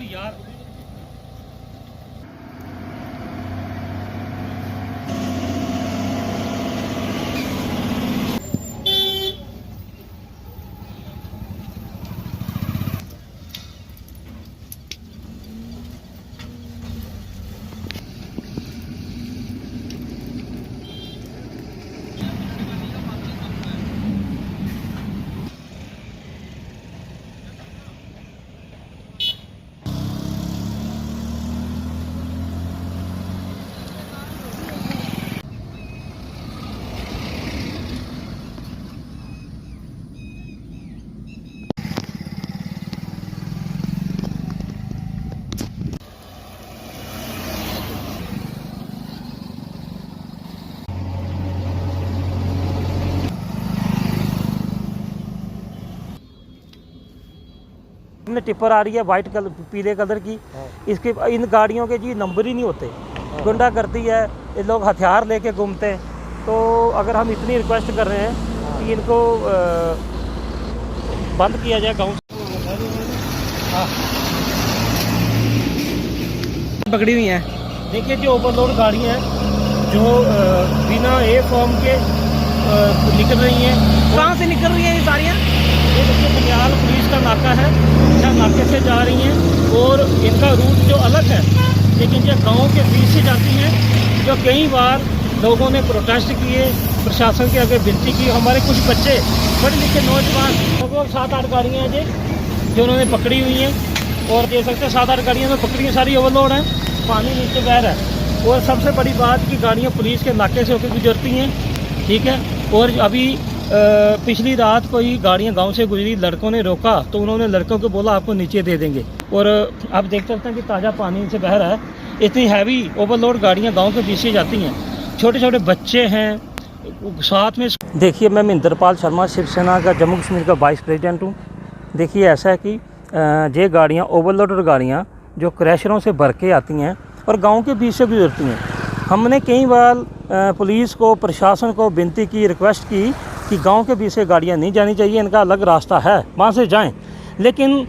यार। टिप्पर आ रही है वाइट कलर पीले कलर की। इसके इन गाड़ियों के जी नंबर ही नहीं होते। गुंडा करती है, ये लोग हथियार लेके घूमते हैं। तो अगर हम इतनी रिक्वेस्ट कर रहे हैं कि इनको बंद किया जाए गाँव से। पकड़ी हुई है। देखिए जो ओवरलोड गाड़ी हैं जो बिना ए फॉर्म के निकल रही हैं। कहाँ से निकल रही है ये सारियाँ? ये देखिए बंदियाल पुलिस का नाका है, यहाँ नाके से जा रही हैं और इनका रूट जो अलग है, लेकिन ये गाँव के बीच से जाती हैं। जो कई बार लोगों ने प्रोटेस्ट किए, प्रशासन के आगे विनती की। हमारे कुछ बच्चे पढ़े लिखे नौजवान, लगभग 7-8 गाड़ियाँ हैं जो उन्होंने पकड़ी हुई हैं। और देख सकते हैं 7-8 गाड़ियाँ में पकड़ी सारी ओवरलोड हैं, पानी नीचे बह रहा है। और सबसे बड़ी बात कि गाड़ियाँ पुलिस के नाके से होकर गुजरती हैं, ठीक है। और अभी पिछली रात को ही गाड़ियाँ गांव से गुजरी, लड़कों ने रोका तो उन्होंने लड़कों को बोला आपको नीचे दे देंगे। और आप देख सकते हैं कि ताज़ा पानी से बह रहा है। इतनी हैवी ओवरलोड गाड़ियाँ गांव के बीच से जाती हैं, छोटे छोटे बच्चे हैं साथ में। देखिए मैं महेंद्रपाल शर्मा शिवसेना का जम्मू कश्मीर का वाइस प्रेसिडेंट हूँ। देखिए ऐसा है कि ये गाड़ियाँ ओवरलोडेड गाड़ियाँ जो क्रैशरों से भर के आती हैं और गाँव के बीच से गुजरती हैं। हमने कई बार पुलिस को, प्रशासन को विनती की, रिक्वेस्ट की कि गांव के बीच से गाड़ियां नहीं जानी चाहिए, इनका अलग रास्ता है, वहां से जाएं। लेकिन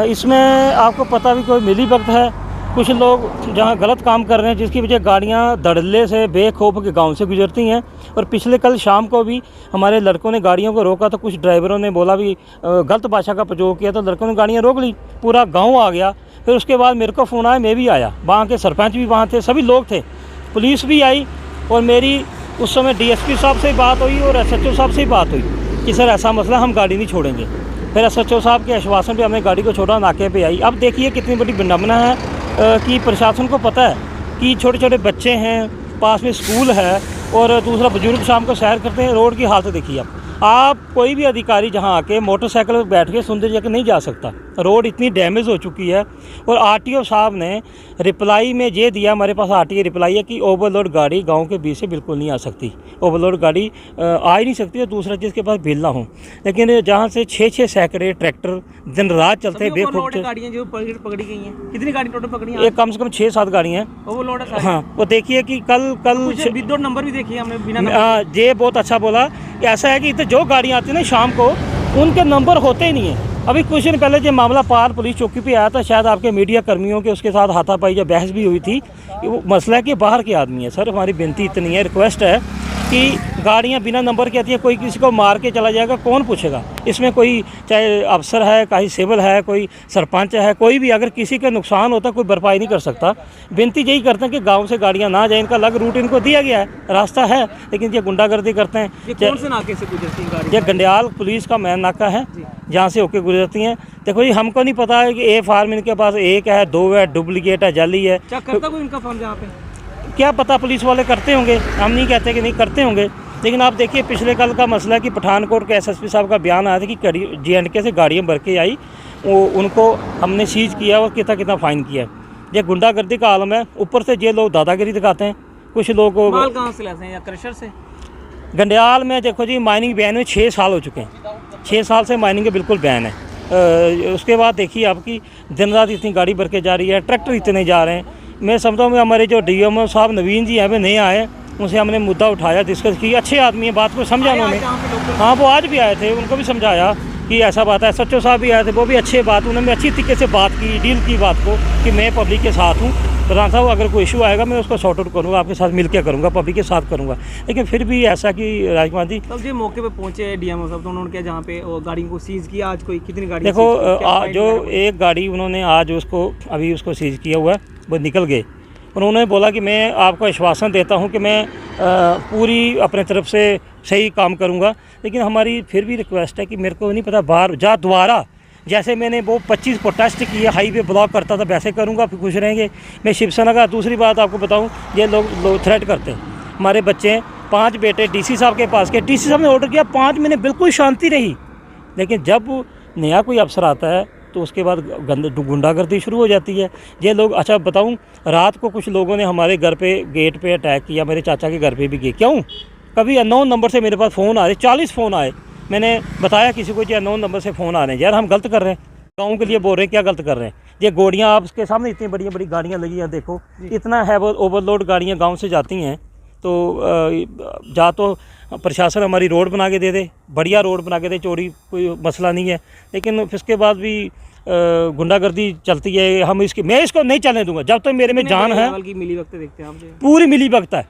इसमें आपको पता भी कोई मिली वक्त है, कुछ लोग जहां गलत काम कर रहे हैं, जिसकी वजह गाड़ियां धड़ल्ले से बेखौफ के गांव से गुजरती हैं। और पिछले कल शाम को भी हमारे लड़कों ने गाड़ियों को रोका तो कुछ ड्राइवरों ने बोला भी गलत भाषा का प्रयोग किया, तो लड़कों ने गाड़ियाँ रोक ली, पूरा गाँव आ गया। फिर उसके बाद मेरे को फ़ोन आया, मैं भी आया, वहाँ के सरपंच भी वहाँ थे, सभी लोग थे, पुलिस भी आई। और मेरी उस समय डीएसपी साहब से बात हुई और एसएचओ साहब से ही बात हुई कि सर ऐसा मसला, हम गाड़ी नहीं छोड़ेंगे। फिर एसएचओ साहब के आश्वासन पे हमने गाड़ी को छोड़ा, नाके पे आई। अब देखिए कितनी बड़ी विडंबना है कि प्रशासन को पता है कि छोटे छोटे बच्चे हैं, पास में स्कूल है और दूसरा बुजुर्ग शाम को सैर करते हैं। रोड की हालत देखिए आप कोई भी अधिकारी जहां आके मोटरसाइकिल पर बैठ के सुंदर जगह नहीं जा सकता। रोड इतनी डैमेज हो चुकी है। और आरटीओ साहब ने रिप्लाई में ये दिया, हमारे पास आरटीओ रिप्लाई है कि ओवरलोड गाड़ी गांव के बीच से बिल्कुल नहीं आ सकती, ओवरलोड गाड़ी आ ही नहीं सकती। और दूसरा जिसके पास बिल ना हो, लेकिन जहां से 6-6 सैकड़े ट्रैक्टर दिन रात चलते हैं बेखौफ। गाड़ियाँ जो पकड़ी गई हैं, कितनी गाड़ी टोटल पकड़ी हैं? एक कम से कम 6-7 गाड़ियाँ ओवरलोड है। हाँ, वो देखिए कि कल विदाउट नंबर भी देखिए हमने, बिना ये बहुत अच्छा बोला कि ऐसा है कि जो गाड़ियाँ आती हैं ना शाम को, उनके नंबर होते ही नहीं है। अभी कुछ दिन पहले जो मामला पार पुलिस चौकी पे आया था, शायद आपके मीडिया कर्मियों के उसके साथ हाथापाई या बहस भी हुई थी। वो मसला है कि बाहर के आदमी है। सर हमारी विनती इतनी है, रिक्वेस्ट है कि गाड़ियाँ बिना नंबर की आती है, कोई किसी को मार के चला जाएगा, कौन पूछेगा? इसमें कोई चाहे अफसर है, कहीं सिविल है, कोई सरपंच है, कोई भी, अगर किसी का नुकसान होता कोई भरपाई नहीं कर सकता। विनती यही करते हैं कि गांव से गाड़ियां ना जाए, इनका अलग रूट इनको दिया गया है, रास्ता है, लेकिन ये गुंडागर्दी करते हैं। ये कौन से नाके से गुजरती गाड़ी? ये गंडियाल पुलिस का मेन नाका है, जहाँ से होकर गुजरती हैं। देखो जी हमको नहीं पता है कि ए फार्म इनके पास एक है, 2 है, डुप्लीकेट है, जाली है। क्या करता कोई इनका फॉर्म यहाँ पे? क्या पता, पुलिस वाले करते होंगे, हम नहीं कहते कि नहीं करते होंगे। लेकिन आप देखिए पिछले कल का मसला है कि पठानकोट के एसएसपी साहब का बयान आया था कि J&K से गाड़ियाँ भर के आई, वो उनको हमने सीज किया और कितना फ़ाइन किया। ये गुंडागर्दी का आलम है। ऊपर से ये लोग दादागिरी दिखाते हैं। कुछ लोग माल कहाँ से लाते हैं, या क्रशर से? गंडियाल में देखो जी माइनिंग बैन में 6 साल हो चुके हैं, 6 साल से माइनिंग बिल्कुल बैन है। उसके बाद देखिए आपकी दिन रात इतनी गाड़ी भर के जा रही है, ट्रैक्टर इतने जा रहे हैं। मैं समझता हूँ हमारे जो DMO साहब नवीन जी यहाँ पे नहीं आए, उनसे हमने मुद्दा उठाया, डिस्कस की। अच्छे आदमी है, बात को समझा उन्होंने। हाँ वो आज भी आए थे, उनको भी समझाया कि ऐसा बात है। SHO साहब भी आए थे, वो भी अच्छे बात, उन्होंने अच्छी तरीके से बात की, डील की बात को कि मैं पब्लिक के साथ हूँ। प्रधान साहब अगर कोई इशू आएगा मैं उसको सॉर्ट आउट करूँगा, आपके साथ मिल के करूँगा, पब्लिक के साथ करूँगा। लेकिन फिर भी ऐसा कि राजकुमार जी तब जो मौके पे पहुंचे DMO साहब, तो उन्होंने क्या जहाँ पे वो गाड़ी को सीज किया, आज कोई कितनी गाड़ी देखो सीज की? क्या फाइल जो वगैरह हुई? एक गाड़ी उन्होंने आज अभी उसको सीज किया हुआ है, वो निकल गए। उन्होंने बोला कि मैं आपको आश्वासन देता हूं कि मैं पूरी अपने तरफ से सही काम करूंगा, लेकिन हमारी फिर भी रिक्वेस्ट है कि मेरे को नहीं पता बाहर जा दोबारा जैसे मैंने वो 25 प्रोटेस्ट किए, हाईवे ब्लॉक करता था, वैसे करूंगा, फिर खुश रहेंगे। मैं शिवसेना का दूसरी बात आपको बताऊं, ये लोग थ्रेट करते हैं। हमारे बच्चे हैं, 5 बेटे DC साहब के पास के, DC साहब ने ऑर्डर किया, 5 महीने बिल्कुल शांति रही। लेकिन जब नया कोई अफसर आता है तो उसके बाद गुंडागर्दी शुरू हो जाती है। ये लोग, अच्छा बताऊं, रात को कुछ लोगों ने हमारे घर पे गेट पे अटैक किया, मेरे चाचा के घर पे भी गए। क्यों? कभी अननोन नंबर से मेरे पास फ़ोन आ रहे, 40 फ़ोन आए। मैंने बताया किसी को कि अननोन नंबर से फ़ोन आ रहे हैं, यार हम गलत कर रहे हैं, गाँव के लिए बोल रहे हैं, क्या गलत कर रहे हैं? ये गाड़ियाँ आपके सामने इतनी बड़ी बड़ी गाड़ियाँ लगी हैं, देखो इतना है, वो ओवरलोड गाड़ियाँ गाँव से जाती हैं। तो जा तो प्रशासन हमारी रोड बना के दे दे, बढ़िया रोड बना के दे, चोरी कोई मसला नहीं है, लेकिन फिर उसके बाद भी गुंडागर्दी चलती है। मैं इसको नहीं चलने दूंगा जब तक मेरे में जान है। की मिली वक्त देखते हैं आप जो? पूरी मिली भगत है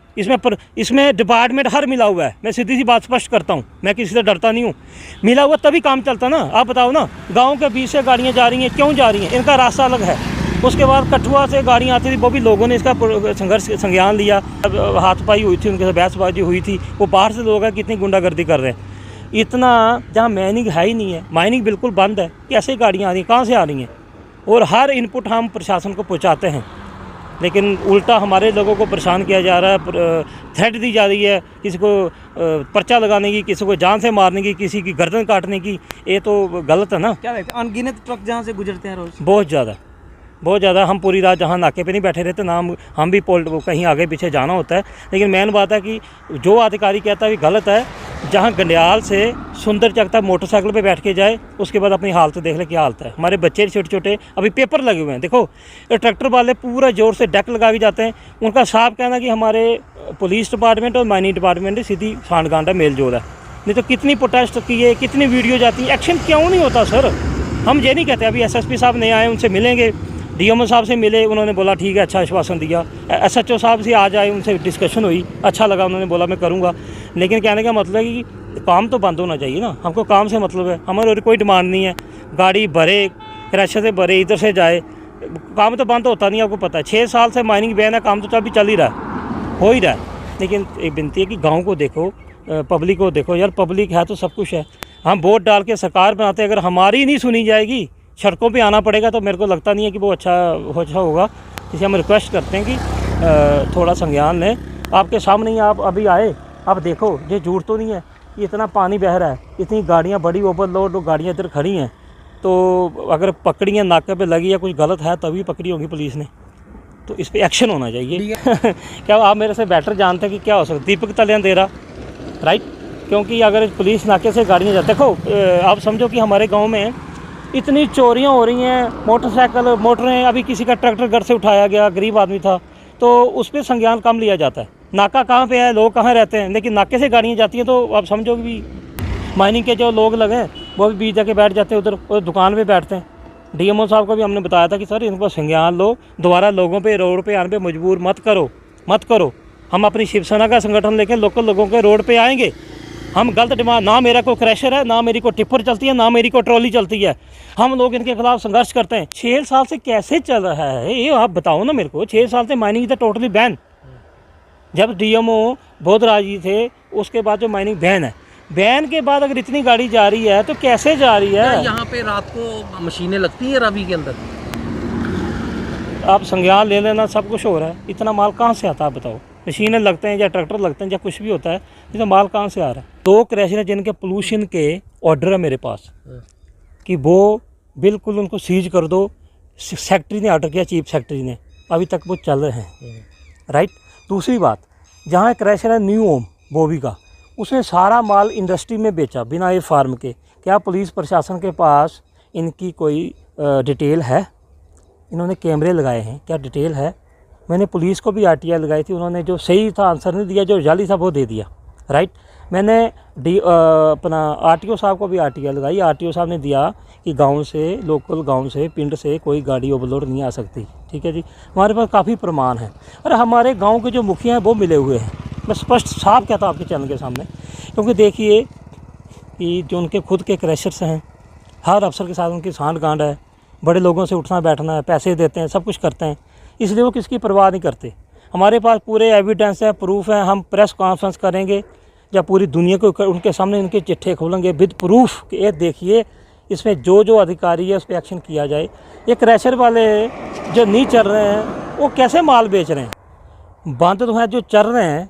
इसमें डिपार्टमेंट हर मिला हुआ है। मैं सीधी सी बात स्पष्ट करता हूँ, मैं किसी से डरता नहीं हूँ। मिला हुआ तभी काम चलता ना। आप बताओ ना, गाँव के बीच से गाड़ियाँ जा रही हैं, क्यों जा रही हैं? इनका रास्ता अलग है। उसके बाद कठुआ से गाड़ियाँ आती थी, वो भी लोगों ने इसका संज्ञान लिया, हाथापाई हुई थी, उनके साथ बहसबाजी हुई थी। वो बाहर से लोग हैं, कितनी गुंडागर्दी कर रहे हैं। इतना जहाँ माइनिंग है ही नहीं है, माइनिंग बिल्कुल बंद है, कैसे गाड़ियाँ आ रही हैं, कहाँ से आ रही हैं? और हर इनपुट हम प्रशासन को पहुँचाते हैं, लेकिन उल्टा हमारे लोगों को परेशान किया जा रहा है, थ्रेट दी जा रही है, किसी को पर्चा लगाने की, किसी को जान से मारने की, किसी की गर्दन काटने की। ये तो गलत है ना। क्या लगता है अनगिनत ट्रक जहाँ से गुजरते हैं रोज? बहुत ज़्यादा। हम पूरी रात जहाँ नाके पे नहीं बैठे रहते ना, हम भी कहीं आगे पीछे जाना होता है। लेकिन मेन बात है कि जो अधिकारी कहता है कि गलत है, जहाँ गंडियाल से सुंदर चक तक मोटरसाइकिल पे बैठ के जाए, उसके बाद अपनी हालत देख ले क्या हालत है। हमारे बच्चे छोटे छोटे अभी पेपर लगे हुए हैं, देखो ट्रैक्टर वाले पूरा जोर से डेक लगा भी जाते हैं। उनका साफ कहना कि हमारे पुलिस डिपार्टमेंट और माइनिंग डिपार्टमेंट सीधी सांठगांठ मेल जोल है। नहीं तो कितनी प्रोटेस्ट किए, कितनी वीडियो जाती है, एक्शन क्यों नहीं होता सर? हम ये नहीं कहते। अभी SSP साहब नए आए, उनसे मिलेंगे, DMO साहब से मिले, उन्होंने बोला ठीक है, अच्छा आश्वासन दिया। SHO साहब से आज आए, उनसे डिस्कशन हुई, अच्छा लगा, उन्होंने बोला मैं करूँगा। लेकिन कहने का मतलब है कि काम तो बंद होना चाहिए ना। हमको काम से मतलब है, हमारे और कोई डिमांड नहीं है। गाड़ी भरे, क्रैशर से भरे, इधर से जाए, काम तो बंद होता नहीं, आपको पता है। 6 साल से माइनिंग बैन है, काम तो अभी चल ही रहा है, हो ही रहा है। लेकिन एक विनती है कि गाँव को देखो, पब्लिक को देखो। यार पब्लिक है तो सब कुछ है। हम वोट डाल के सरकार बनाते हैं, अगर हमारी नहीं सुनी जाएगी, सड़कों पे आना पड़ेगा, तो मेरे को लगता नहीं है कि वो अच्छा होगा। इसलिए हम रिक्वेस्ट करते हैं कि थोड़ा संज्ञान लें। आपके सामने ही आप अभी आए, आप देखो, ये झूठ तो नहीं है, इतना पानी बह रहा है, इतनी गाड़ियाँ, बड़ी ओवरलोड गाड़ियाँ इधर खड़ी हैं। तो अगर पकड़ी हैं, नाके पे लगी या कुछ गलत है, तभी पकड़ी होगी पुलिस ने। तो इस पर एक्शन होना चाहिए। क्या आप मेरे से बेटर जानते हैं कि क्या हो सकता है? दीपक तलियान दे रहा, राइट? क्योंकि अगर पुलिस नाके से गाड़ियाँ जाती, देखो आप समझो कि हमारे गाँव में इतनी चोरियां हो रही हैं, मोटरसाइकिल, मोटरें। अभी किसी का ट्रैक्टर घर से उठाया गया, गरीब आदमी था, तो उस पर संज्ञान कम लिया जाता है। नाका कहाँ पे है, लोग कहाँ रहते हैं, लेकिन नाके से गाड़ियाँ जाती हैं, तो आप समझो कि माइनिंग के जो लोग लगे हैं वो भी बीच जाके बैठ जाते हैं, उधर दुकान पे बैठते हैं। DMO साहब को भी हमने बताया था कि सर इनको संज्ञान लो, दोबारा लोगों पे रोड पे आने पे मजबूर मत करो। हम अपनी शिवसेना का संगठन लेकर लोकल लोगों के रोड पे आएंगे। हम गलत डिमांड, ना मेरा को क्रैशर है, ना मेरी को टिप्पर चलती है, ना मेरी को ट्रॉली चलती है, हम लोग इनके खिलाफ संघर्ष करते हैं। 6 साल से कैसे चल रहा है ये आप बताओ ना मेरे को। 6 साल से माइनिंग था टोटली बैन। जब DMO बोधराज जी थे, उसके बाद जो माइनिंग बैन है, बैन के बाद अगर इतनी गाड़ी जा रही है तो कैसे जा रही है? यहाँ पे रात को मशीनें लगती हैं रवि के अंदर। आप संज्ञान ले लेना, सब कुछ हो रहा है। इतना माल कहाँ से आता है बताओ? मशीनें लगते हैं या ट्रैक्टर लगते हैं या कुछ भी होता है, इतना माल कहाँ से आ रहा है? 2 क्रैशर हैं जिनके पोल्यूशन के ऑर्डर है मेरे पास कि वो बिल्कुल उनको सीज कर दो। सेक्रेटरी ने ऑर्डर किया, चीफ सेक्रेटरी ने, अभी तक वो चल रहे हैं, राइट? दूसरी बात, जहाँ क्रैशर है न्यू होम बोवी का, उसने सारा माल इंडस्ट्री में बेचा बिना ये फार्म के। क्या पुलिस प्रशासन के पास इनकी कोई डिटेल है? इन्होंने कैमरे लगाए हैं, क्या डिटेल है? मैंने पुलिस को भी RTI लगाई थी, उन्होंने जो सही था आंसर नहीं दिया, जो जाली था वो दे दिया, राइट? मैंने अपना आरटीओ साहब को भी आरटीआई लगाई। आरटीओ साहब ने दिया कि गांव से, लोकल गांव से, पिंड से कोई गाड़ी ओवरलोड नहीं आ सकती। ठीक है जी, हमारे पास काफ़ी प्रमाण है। और हमारे गांव के जो मुखिया हैं वो मिले हुए हैं। मैं स्पष्ट साफ कहता हूँ आपके चैनल के सामने, क्योंकि देखिए कि जो उनके खुद के क्रैशर्स हैं, हर अफसर के साथ उनकी सांठ गांठ है, बड़े लोगों से उठना बैठना है, पैसे देते हैं, सब कुछ करते हैं, इसलिए वो किसकी परवाह नहीं करते। हमारे पास पूरे एविडेंस है, प्रूफ है। हम प्रेस कॉन्फ्रेंस करेंगे या पूरी दुनिया को उनके सामने उनके चिट्ठे खोलेंगे विद प्रूफ कि ये देखिए इसमें जो अधिकारी है उस पर एक्शन किया जाए। ये क्रैशर वाले जो नहीं चल रहे हैं वो कैसे माल बेच रहे हैं? बंद तो हैं, जो चल रहे हैं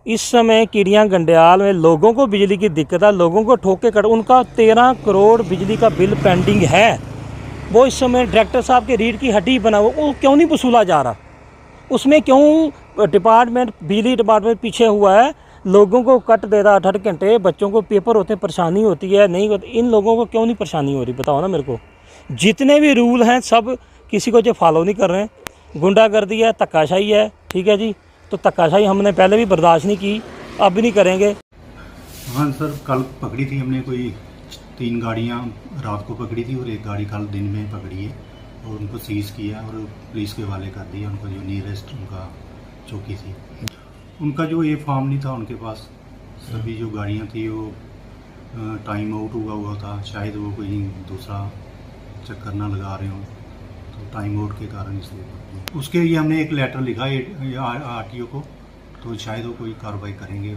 इस समय कीड़ियाँ गंडियाल में लोगों को बिजली की दिक्कत है, लोगों को ठोके कट, उनका 13 करोड़ बिजली का बिल पेंडिंग है। वो इस समय डायरेक्टर साहब के रीढ़ की हड्डी बना हुआ, वो क्यों नहीं वसूला जा रहा? उसमें क्यों डिपार्टमेंट, बिजली डिपार्टमेंट पीछे हुआ है? लोगों को कट दे रहा 8 घंटे, बच्चों को पेपर होते हैं, परेशानी होती है, नहीं होती। इन लोगों को क्यों नहीं परेशानी हो रही, बताओ ना मेरे को। जितने भी रूल हैं सब किसी को जो फॉलो नहीं कर रहे हैं। गुंडागर्दी है, धक्काशाही है। ठीक है जी, तो धक्काशाही हमने पहले भी बर्दाश्त नहीं की, अब भी नहीं करेंगे। हाँ सर, कल पकड़ी थी हमने कोई 3 गाड़ियाँ रात को पकड़ी थी और 1 गाड़ी कल दिन में पकड़ी है और उनको सीज़ किया और पुलिस के हवाले कर दिया। उनको जो नियरेस्ट उनका चौकी थी, उनका जो ये फॉर्म नहीं था उनके पास। सभी जो गाड़ियाँ थी वो टाइम आउट हुआ था। शायद वो कोई दूसरा चक्कर ना लगा रहे हों, तो टाइम आउट के कारण इसलिए उसके लिए हमने एक लेटर लिखा आरटीओ को, तो शायद वो कोई कार्रवाई करेंगे।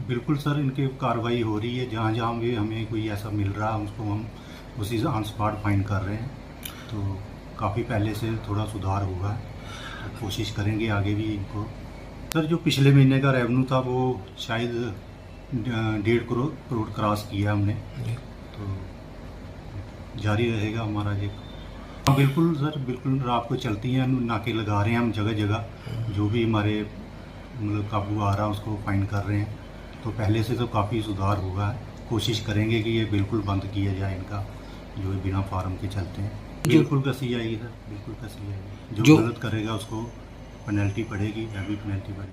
बिल्कुल सर, इनके कार्रवाई हो रही है। जहाँ जहाँ भी हमें कोई ऐसा मिल रहा है उसको हम उसी ऑन स्पॉट फाइंड कर रहे हैं। तो काफ़ी पहले से थोड़ा सुधार हुआ है, तो कोशिश करेंगे आगे भी इनको। सर, जो पिछले महीने का रेवेन्यू था वो शायद 1.5 करोड़ क्रॉस किया हमने, तो जारी रहेगा हमारा ये। हाँ बिल्कुल सर, बिल्कुल रात को चलती हैं, नाके लगा रहे हैं हम जगह जगह। जो भी हमारे मतलब काबू आ रहा है उसको फाइंड कर रहे हैं। तो पहले से तो काफ़ी सुधार हुआ है। कोशिश करेंगे कि ये बिल्कुल बंद किया जाए इनका, जो बिना फार्म के चलते हैं। बिल्कुल कसी जाएगी सर, बिल्कुल कसी जाएगी। जो गलत करेगा उसको पेनल्टी पड़ेगी, हैवी पेनल्टी पड़ेगी।